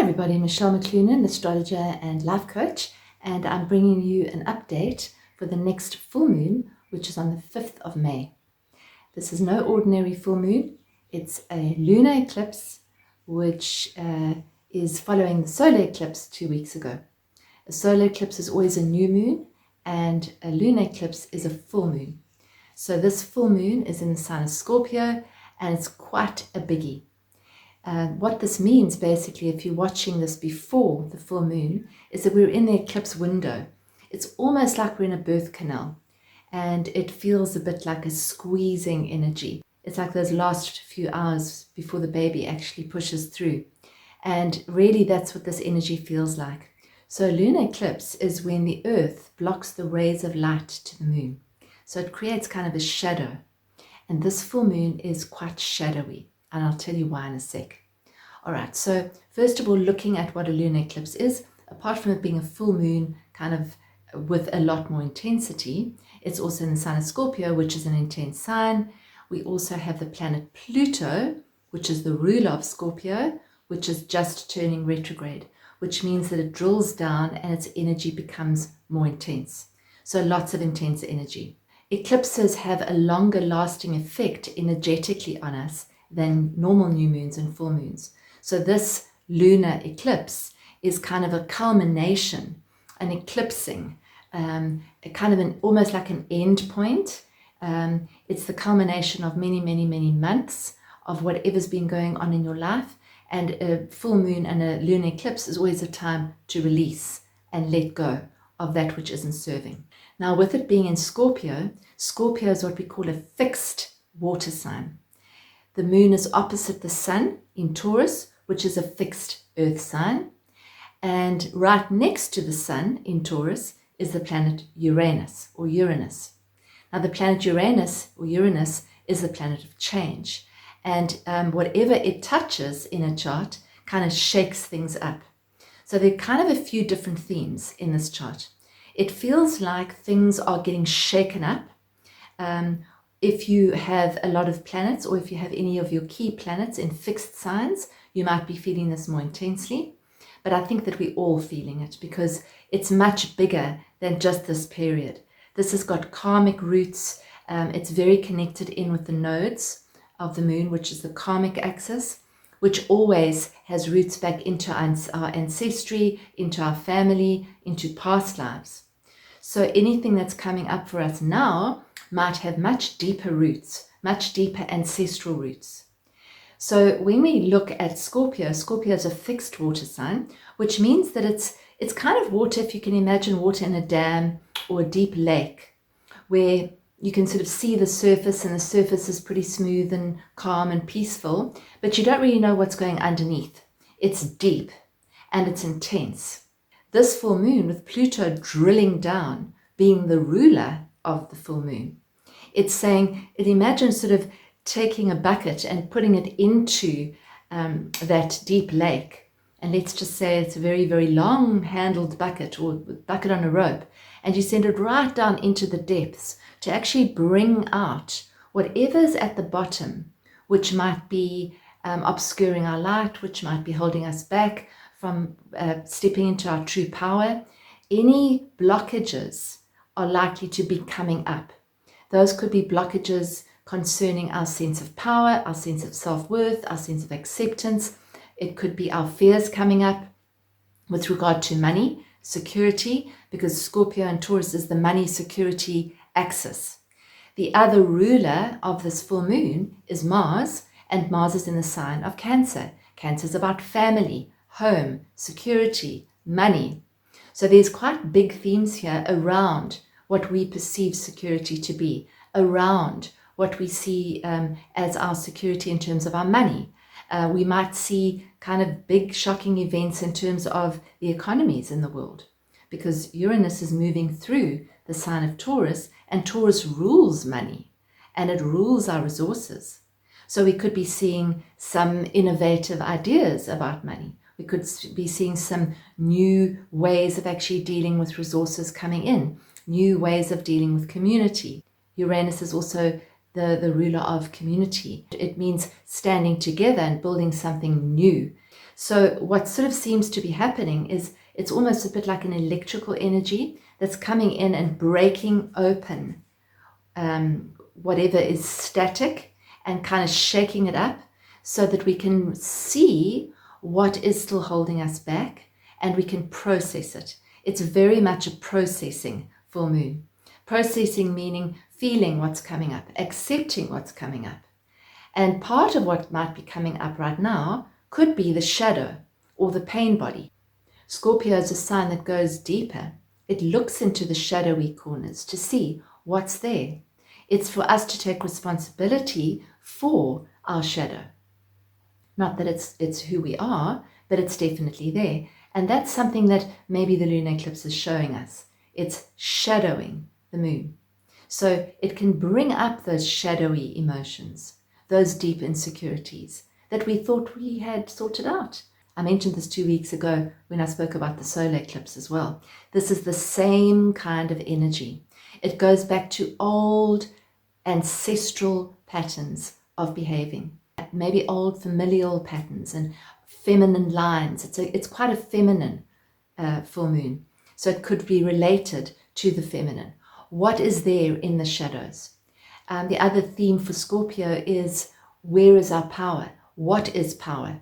everybody, Michelle McClunan, astrologer and life coach, and I'm bringing you an update for the next full moon, which is on the 5th of May. This is no ordinary full moon. It's a lunar eclipse, which is following the solar eclipse 2 weeks ago. A solar eclipse is always a new moon, and a lunar eclipse is a full moon. So this full moon is in the sign of Scorpio, and it's quite a biggie. What this means, basically, if you're watching this before the full moon, is that we're in the eclipse window. It's almost like we're in a birth canal, and it feels a bit like a squeezing energy. It's like those last few hours before the baby actually pushes through. And really, that's what this energy feels like. So a lunar eclipse is when the earth blocks the rays of light to the moon. So it creates kind of a shadow. And this full moon is quite shadowy. And I'll tell you why in a sec. All right, so first of all, looking at what a lunar eclipse is, apart from it being a full moon kind of with a lot more intensity, it's also in the sign of Scorpio, which is an intense sign. We also have the planet Pluto, which is the ruler of Scorpio, which is just turning retrograde, which means that it drills down and its energy becomes more intense. So lots of intense energy. Eclipses have a longer lasting effect energetically on us than normal new moons and full moons. So this lunar eclipse is kind of a culmination, an eclipsing, a kind of almost like an end point. It's the culmination of many, many, many months of whatever's been going on in your life. And a full moon and a lunar eclipse is always a time to release and let go of that which isn't serving. Now, with it being in Scorpio, Scorpio is what we call a fixed water sign. The moon is opposite the sun in Taurus, which is a fixed earth sign. And right next to the sun in Taurus is the planet Uranus or Uranus. Now the planet Uranus or Uranus is the planet of change. And whatever it touches in a chart kind of shakes things up. So there are kind of a few different themes in this chart. It feels like things are getting shaken up. If you have a lot of planets, or if you have any of your key planets in fixed signs, you might be feeling this more intensely. But I think that we're all feeling it because it's much bigger than just this period. This has got karmic roots. It's very connected in with the nodes of the moon, which is the karmic axis, which always has roots back into our ancestry, into our family, into past lives. So anything that's coming up for us now might have much deeper roots, much deeper ancestral roots. So when we look at Scorpio, Scorpio is a fixed water sign, which means that it's kind of water, if you can imagine water in a dam or a deep lake, where you can sort of see the surface, and the surface is pretty smooth and calm and peaceful, but you don't really know what's going underneath. It's deep and it's intense. This full moon with Pluto drilling down, being the ruler of the full moon, it's saying, it imagines sort of taking a bucket and putting it into that deep lake. And let's just say it's a very, very long handled bucket, or bucket on a rope. And you send it right down into the depths to actually bring out whatever's at the bottom, which might be obscuring our light, which might be holding us back from stepping into our true power. Any blockages are likely to be coming up. Those could be blockages concerning our sense of power, our sense of self-worth, our sense of acceptance. It could be our fears coming up with regard to money, security, because Scorpio and Taurus is the money security axis. The other ruler of this full moon is Mars, and Mars is in the sign of Cancer. Cancer is about family, home, security, money. So there's quite big themes here around what we perceive security to be, around what we see as our security in terms of our money. We might see kind of big shocking events in terms of the economies in the world, because Uranus is moving through the sign of Taurus, and Taurus rules money and it rules our resources. So we could be seeing some innovative ideas about money. We could be seeing some new ways of actually dealing with resources coming in, new ways of dealing with community. Uranus is also the ruler of community. It means standing together and building something new. So what sort of seems to be happening is it's almost a bit like an electrical energy that's coming in and breaking open whatever is static and kind of shaking it up so that we can see what is still holding us back and we can process it. It's very much a processing full moon. Processing meaning feeling what's coming up, accepting what's coming up. And part of what might be coming up right now could be the shadow or the pain body. Scorpio is a sign that goes deeper. It looks into the shadowy corners to see what's there. It's for us to take responsibility for our shadow. Not that it's who we are, but it's definitely there. And that's something that maybe the lunar eclipse is showing us. It's shadowing the moon. So it can bring up those shadowy emotions, those deep insecurities that we thought we had sorted out. I mentioned this 2 weeks ago when I spoke about the solar eclipse as well. This is the same kind of energy. It goes back to old ancestral patterns of behaving, maybe old familial patterns and feminine lines. It's quite a feminine full moon. So it could be related to the feminine. What is there in the shadows? The other theme for Scorpio is, where is our power? What is power?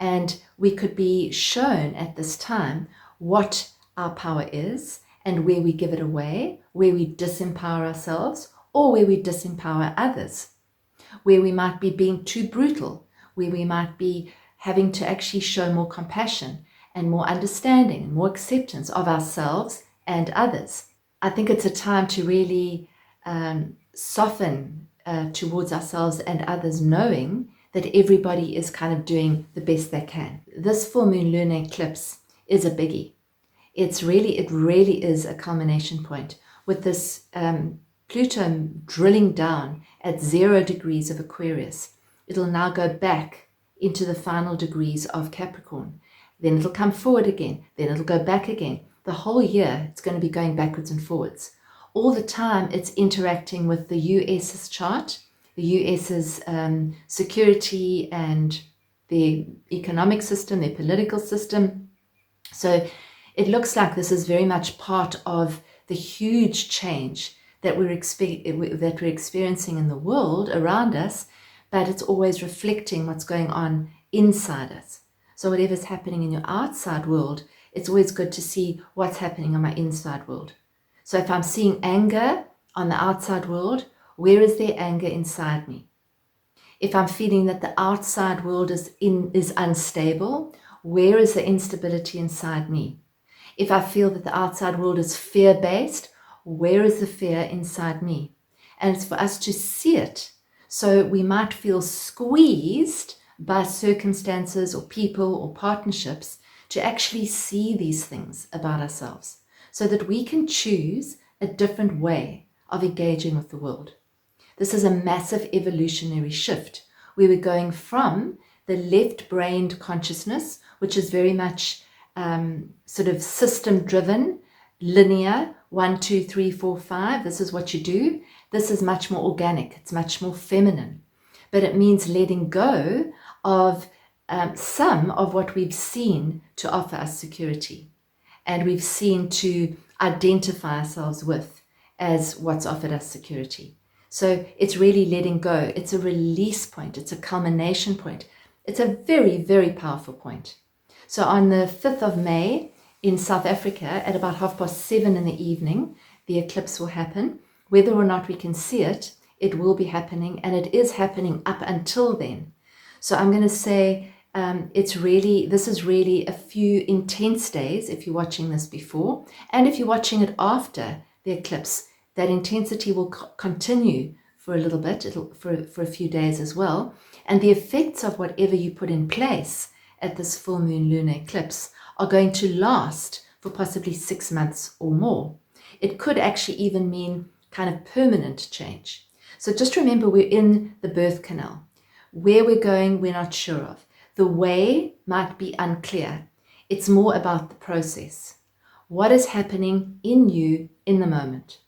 And we could be shown at this time what our power is and where we give it away, where we disempower ourselves or where we disempower others, where we might be being too brutal, where we might be having to actually show more compassion and more understanding and more acceptance of ourselves and others. I think it's a time to really soften towards ourselves and others, knowing that everybody is kind of doing the best they can. This full moon lunar eclipse is a biggie. It really is a culmination point with this Pluto drilling down at 0 degrees of Aquarius. It'll now go back into the final degrees of Capricorn. Then it'll come forward again. Then it'll go back again. The whole year, it's going to be going backwards and forwards. All the time, it's interacting with the US's chart, the US's security and their economic system, their political system. So it looks like this is very much part of the huge change that we're experiencing in the world around us, but it's always reflecting what's going on inside us. So whatever's happening in your outside world, it's always good to see what's happening on my inside world. So if I'm seeing anger on the outside world, where is there anger inside me? If I'm feeling that the outside world is unstable, where is the instability inside me? If I feel that the outside world is fear-based, where is the fear inside me? And it's for us to see it. So we might feel squeezed by circumstances or people or partnerships to actually see these things about ourselves so that we can choose a different way of engaging with the world. This is a massive evolutionary shift where we're going from the left-brained consciousness, which is very much sort of system-driven, linear, 1, 2, 3, 4, 5, this is what you do. This is much more organic, it's much more feminine. But it means letting go of some of what we've seen to offer us security. And we've seen to identify ourselves with as what's offered us security. So it's really letting go. It's a release point. It's a culmination point. It's a very, very powerful point. So on the 5th of May in South Africa at about 7:30 in the evening, the eclipse will happen. Whether or not we can see it, it will be happening, and it is happening up until then. So I'm going to say this is really a few intense days if you're watching this before, and if you're watching it after the eclipse, that intensity will continue for a little bit, for a few days as well. And the effects of whatever you put in place at this full moon lunar eclipse are going to last for possibly 6 months or more. It could actually even mean kind of permanent change. So just remember, we're in the birth canal. Where we're going, we're not sure of. The way might be unclear. It's more about the process. What is happening in you in the moment?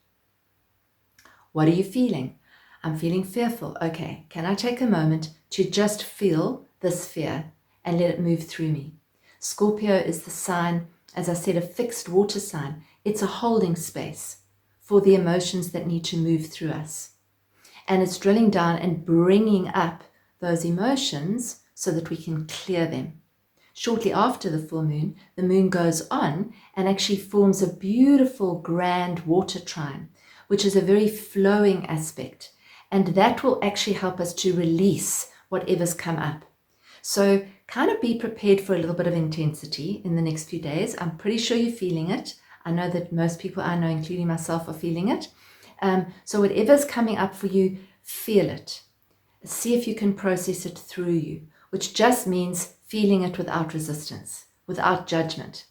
What are you feeling? I'm feeling fearful. Okay, can I take a moment to just feel this fear and let it move through me. Scorpio is the sign, as I said, a fixed water sign. It's a holding space for the emotions that need to move through us. And it's drilling down and bringing up those emotions so that we can clear them. Shortly after the full moon, the moon goes on and actually forms a beautiful grand water trine, which is a very flowing aspect. And that will actually help us to release whatever's come up. So kind of be prepared for a little bit of intensity in the next few days. I'm pretty sure you're feeling it. I know that most people I know, including myself, are feeling it. So whatever's coming up for you, feel it. See if you can process it through you, which just means feeling it without resistance, without judgment.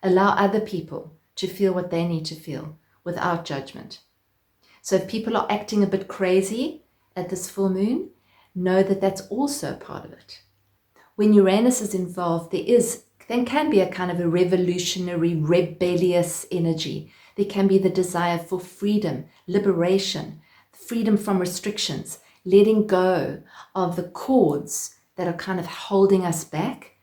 Allow other people to feel what they need to feel without judgment. So if people are acting a bit crazy at this full moon, know that that's also part of it. When Uranus is involved, there can be a kind of a revolutionary, rebellious energy. There can be the desire for freedom, liberation, freedom from restrictions, letting go of the cords that are kind of holding us back,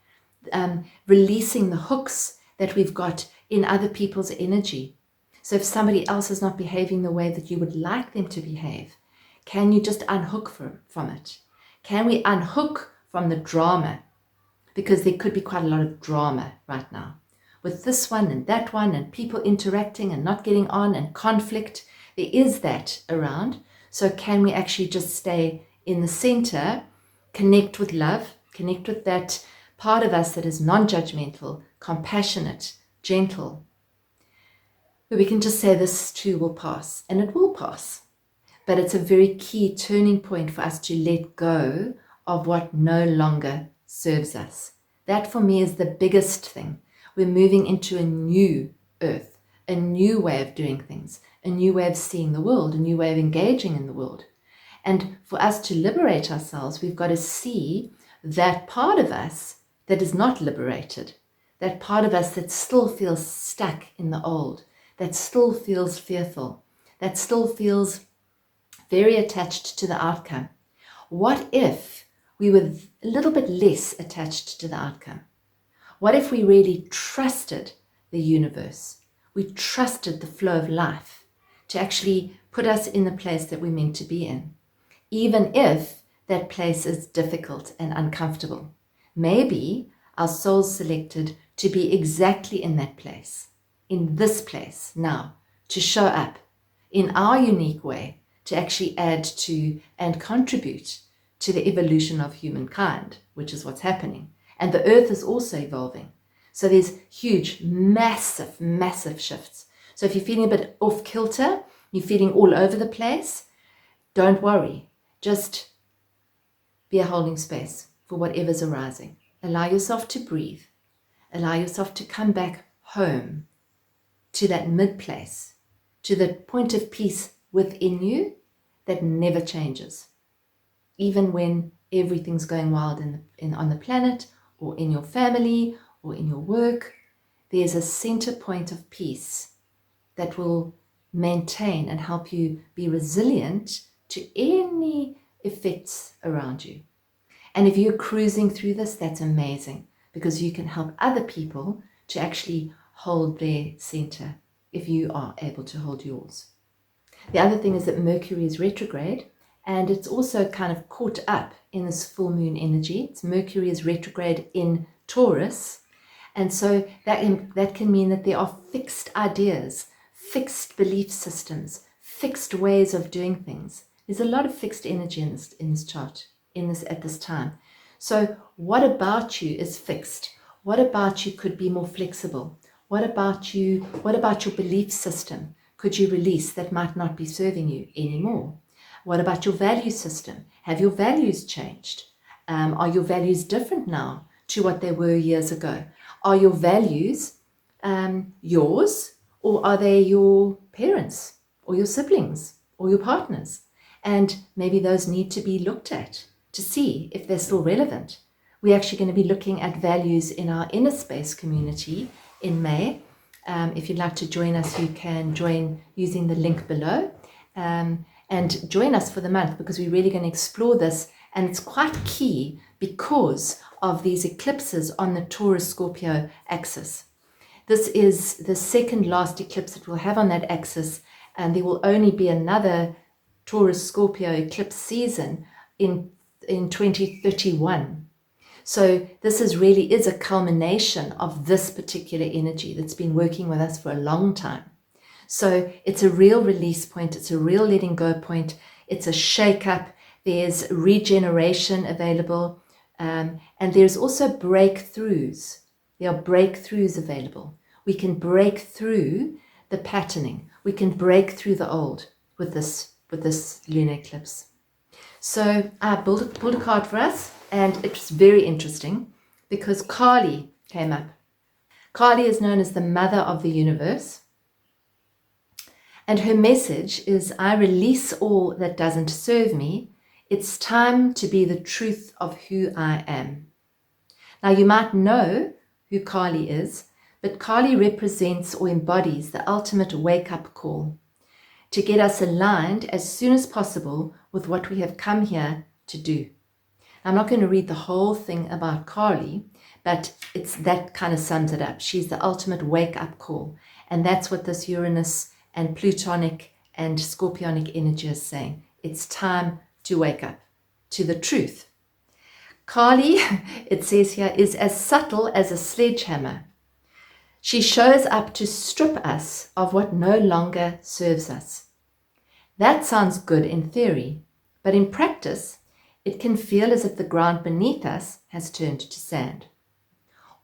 releasing the hooks that we've got in other people's energy. So if somebody else is not behaving the way that you would like them to behave, can you just unhook from it? Can we unhook from the drama? Because there could be quite a lot of drama right now with this one and people interacting and not getting on and conflict. There is that around. So can we actually just stay in the center, connect with love, connect with that part of us that is non-judgmental, compassionate, gentle, where we can just say this too will pass, and it will pass. But it's a very key turning point for us to let go of what no longer serves us. That for me is the biggest thing. We're moving into a new earth, a new way of doing things, a new way of seeing the world, a new way of engaging in the world. And for us to liberate ourselves, we've got to see that part of us that is not liberated, that part of us that still feels stuck in the old, that still feels fearful, that still feels very attached to the outcome. What if we were a little bit less attached to the outcome? What if we really trusted the universe? We trusted the flow of life to actually put us in the place that we're meant to be in, even if that place is difficult and uncomfortable. Maybe our soul's selected to be exactly in that place, in this place now, to show up in our unique way, to actually add to and contribute to the evolution of humankind, which is what's happening. And the earth is also evolving. So there's huge, massive, massive shifts. So if you're feeling a bit off kilter, you're feeling all over the place, don't worry. Just be a holding space for whatever's arising. Allow yourself to breathe. Allow yourself to come back home to that mid place, to the point of peace within you that never changes. Even when everything's going wild on the planet or in your family or in your work, there's a center point of peace that will maintain and help you be resilient to any effects around you. And if you're cruising through this, that's amazing, because you can help other people to actually hold their center if you are able to hold yours. The other thing is that Mercury is retrograde, and it's also kind of caught up in this full moon energy. Mercury is retrograde in Taurus, and so that can mean that there are fixed ideas, fixed belief systems, fixed ways of doing things. There's a lot of fixed energy in this chart, at this time. So what about you is fixed? What about you could be more flexible? What about your belief system could you release that might not be serving you anymore? What about your value system? Have your values changed? Are your values different now to what they were years ago? Are your values yours, or are they your parents or your siblings or your partners? And maybe those need to be looked at to see if they're still relevant. We're actually going to be looking at values in our inner space community in May. If you'd like to join us, you can join using the link below, and join us for the month, because we're really going to explore this And it's quite key because of these eclipses on the Taurus-Scorpio axis. This is the second last eclipse that we'll have on that axis, and there will only be another Taurus-Scorpio eclipse season in 2031. So this really is a culmination of this particular energy that's been working with us for a long time. So it's a real release point. It's a real letting go point. It's a shake-up. There's regeneration available. And there's also breakthroughs. There are breakthroughs available. We can break through the patterning. We can break through the old with this lunar eclipse. So I pulled a card for us, and it was very interesting because Kali came up. Kali is known as the mother of the universe. And her message is, I release all that doesn't serve me. It's time to be the truth of who I am. Now, you might know who Kali is, but Kali represents or embodies the ultimate wake-up call to get us aligned as soon as possible with what we have come here to do. Now, I'm not going to read the whole thing about Kali, but that kind of sums it up. She's the ultimate wake-up call, and that's what this Uranus and Plutonic and Scorpionic energy is saying. It's time to wake up to the truth. Kali, it says here, is as subtle as a sledgehammer. She shows up to strip us of what no longer serves us. That sounds good in theory, but in practice, it can feel as if the ground beneath us has turned to sand.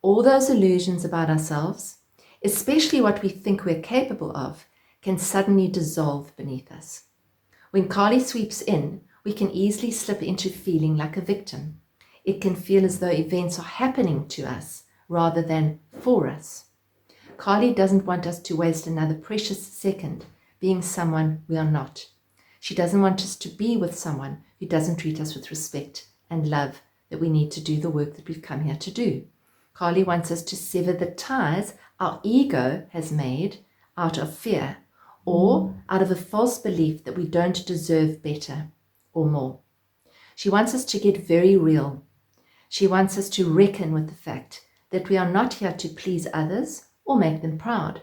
All those illusions about ourselves, especially what we think we're capable of, can suddenly dissolve beneath us. When Kali sweeps in, we can easily slip into feeling like a victim. It can feel as though events are happening to us rather than for us. Kali doesn't want us to waste another precious second being someone we are not. She doesn't want us to be with someone who doesn't treat us with respect and love that we need to do the work that we've come here to do. Kali wants us to sever the ties our ego has made out of fear or out of a false belief that we don't deserve better or more. She wants us to get very real. She wants us to reckon with the fact that we are not here to please others or make them proud.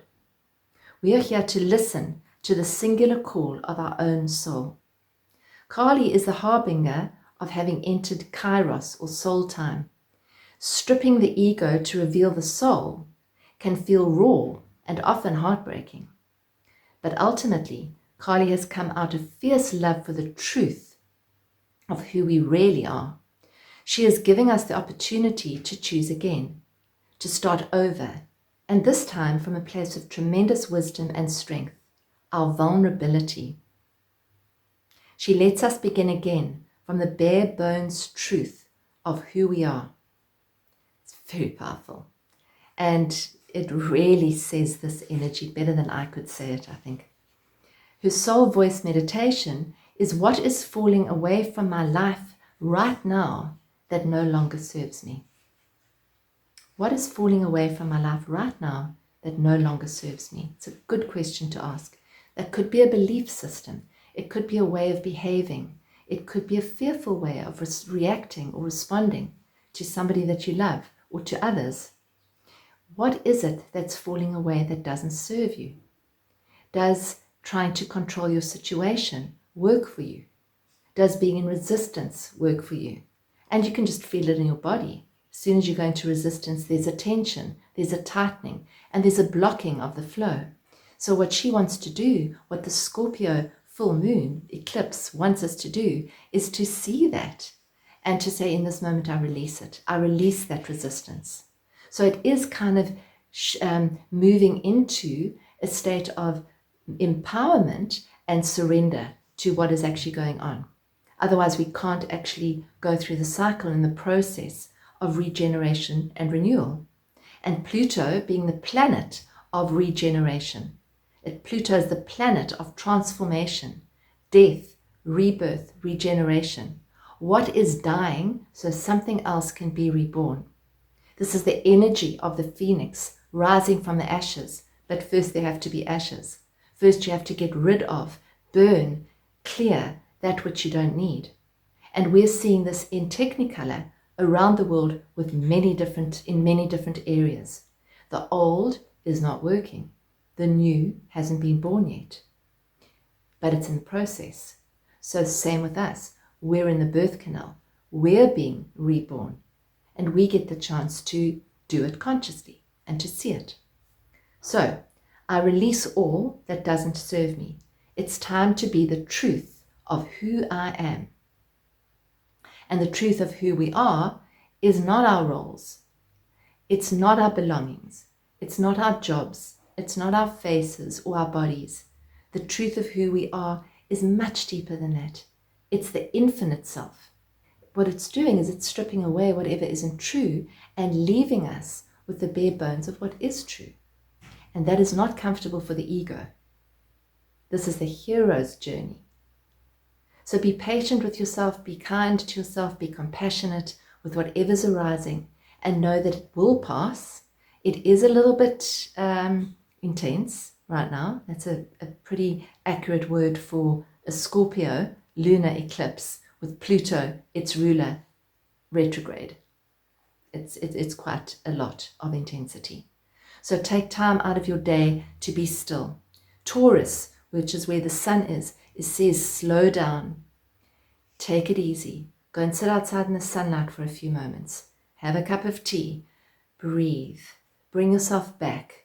We are here to listen to the singular call of our own soul. Kali is the harbinger of having entered Kairos or soul time. Stripping the ego to reveal the soul can feel raw and often heartbreaking. But ultimately, Kali has come out of fierce love for the truth of who we really are. She is giving us the opportunity to choose again, to start over, and this time from a place of tremendous wisdom and strength, our vulnerability. She lets us begin again from the bare bones truth of who we are. It's very powerful. And it really says this energy better than I could say it, I think. Her soul voice meditation is what is falling away from my life right now that no longer serves me. What is falling away from my life right now that no longer serves me? It's a good question to ask. That could be a belief system. It could be a way of behaving. It could be a fearful way of reacting or responding to somebody that you love or to others. What is it that's falling away that doesn't serve you? Does trying to control your situation work for you? Does being in resistance work for you? And you can just feel it in your body. As soon as you go into resistance, there's a tension, there's a tightening, and there's a blocking of the flow. So what she wants to do, what the Scorpio full moon eclipse wants us to do, is to see that and to say, in this moment, I release it. I release that resistance. So it is kind of moving into a state of empowerment and surrender to what is actually going on. Otherwise, we can't actually go through the cycle and the process of regeneration and renewal. And Pluto being the planet of regeneration. Pluto is the planet of transformation, death, rebirth, regeneration. What is dying so something else can be reborn? This is the energy of the phoenix rising from the ashes. But first there have to be ashes. First you have to get rid of, burn, clear that which you don't need. And we're seeing this in Technicolor around the world with in many different areas. The old is not working. The new hasn't been born yet, but it's in the process. So same with us. We're in the birth canal. We're being reborn, and we get the chance to do it consciously and to see it. So I release all that doesn't serve me. It's time to be the truth of who I am. And the truth of who we are is not our roles. It's not our belongings. It's not our jobs. It's not our faces or our bodies. The truth of who we are is much deeper than that. It's the infinite self. What it's doing is it's stripping away whatever isn't true and leaving us with the bare bones of what is true. And that is not comfortable for the ego. This is the hero's journey. So be patient with yourself, be kind to yourself, be compassionate with whatever's arising, and know that it will pass. It is a little bit intense right now. That's a pretty accurate word for a Scorpio lunar eclipse with Pluto, its ruler, retrograde. It's quite a lot of intensity. So take time out of your day to be still. Taurus, which is where the sun is, it says slow down. Take it easy. Go and sit outside in the sunlight for a few moments. Have a cup of tea. Breathe. Bring yourself back.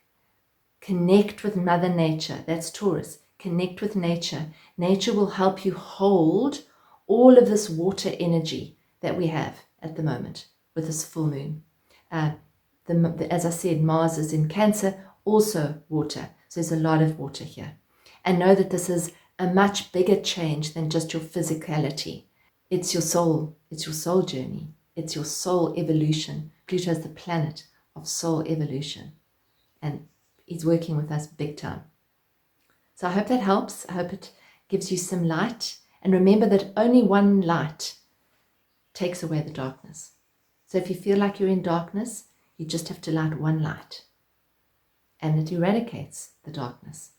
Connect with Mother Nature. That's Taurus. Connect with nature. Nature will help you hold all of this water energy that we have at the moment with this full moon. As I said, Mars is in Cancer, also water. So there's a lot of water here. And know that this is a much bigger change than just your physicality. It's your soul. It's your soul journey. It's your soul evolution. Pluto is the planet of soul evolution. And he's working with us big time. So I hope that helps. I hope it gives you some light. And remember that only one light takes away the darkness. So if you feel like you're in darkness, you just have to light one light. And it eradicates the darkness.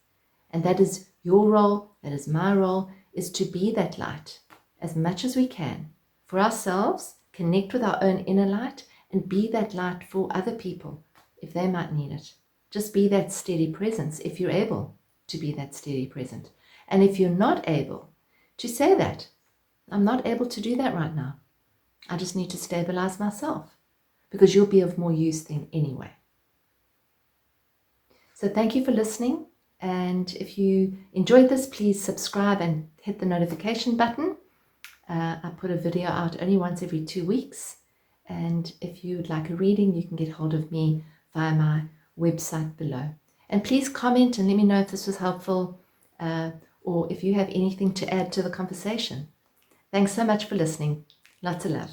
And that is your role, that is my role, is to be that light as much as we can for ourselves, connect with our own inner light, and be that light for other people if they might need it. Just be that steady presence if you're able to be that steady present. And if you're not able, to say that. I'm not able to do that right now. I just need to stabilize myself, because you'll be of more use then anyway. So thank you for listening. And if you enjoyed this, please subscribe and hit the notification button. I put a video out only once every 2 weeks. And if you'd like a reading, you can get hold of me via my website below. And please comment and let me know if this was helpful, or if you have anything to add to the conversation. Thanks so much for listening. Lots of love.